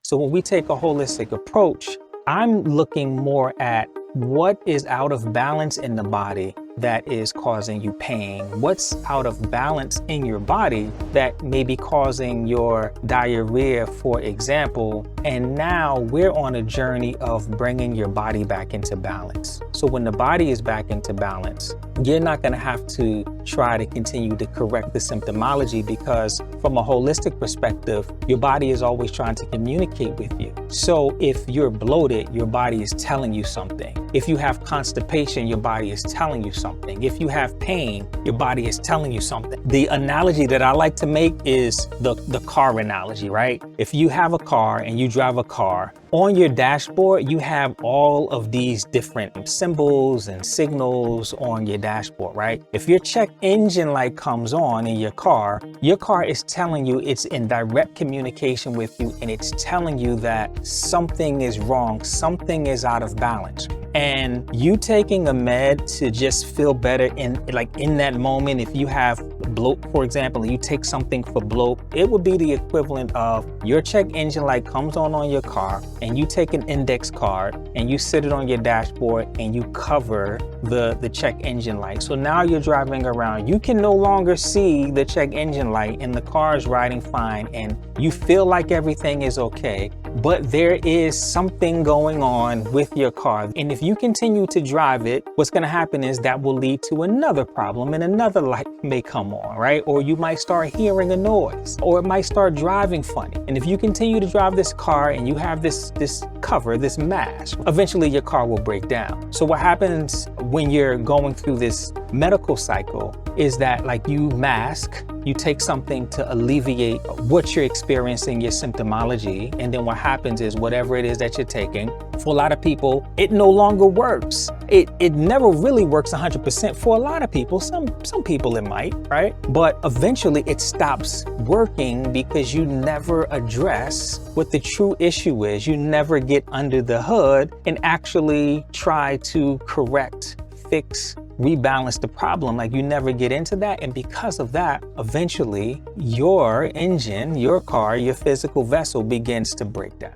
So when we take a holistic approach, I'm looking more at what is out of balance in the body that is causing you pain? What's out of balance in your body that may be causing your diarrhea, for example? And now we're on a journey of bringing your body back into balance. So when the body is back into balance, you're not going to have to try to continue to correct the symptomology, because from a holistic perspective, your body is always trying to communicate with you. So if you're bloated, your body is telling you something. If you have constipation, your body is telling you something. If you have pain, your body is telling you something. The analogy that I like to make is the car analogy, right? If you have a car and you drive a car, on your dashboard, you have all of these different symbols and signals on your dashboard, right? If your check engine light comes on in your car is telling you, it's in direct communication with you, and it's telling you that something is wrong, something is out of balance. And you taking a med to just feel better in that moment, if you have bloat, for example, and you take something for bloat, it would be the equivalent of your check engine light comes on your car, and you take an index card and you sit it on your dashboard and you cover the check engine light. So now you're driving around, you can no longer see the check engine light and the car is riding fine and you feel like everything is okay, but there is something going on with your car. And if you continue to drive it, what's going to happen is that will lead to another problem, and another light may come on, right? Or you might start hearing a noise, or it might start driving funny. And if you continue to drive this car and you have this cover, this mask, eventually your car will break down. So what happens when you're going through this medical cycle is that, like, you mask, you take something to alleviate what you're experiencing, your symptomology, and then what happens is whatever it is that you're taking, for a lot of people, it no longer works. It never really works 100% for a lot of people. Some people it might, right? But eventually it stops working because you never address what the true issue is. You never get under the hood and actually try to correct, fix, rebalance the problem. Like, you never get into that. And because of that, eventually your engine, your car, your physical vessel begins to break down.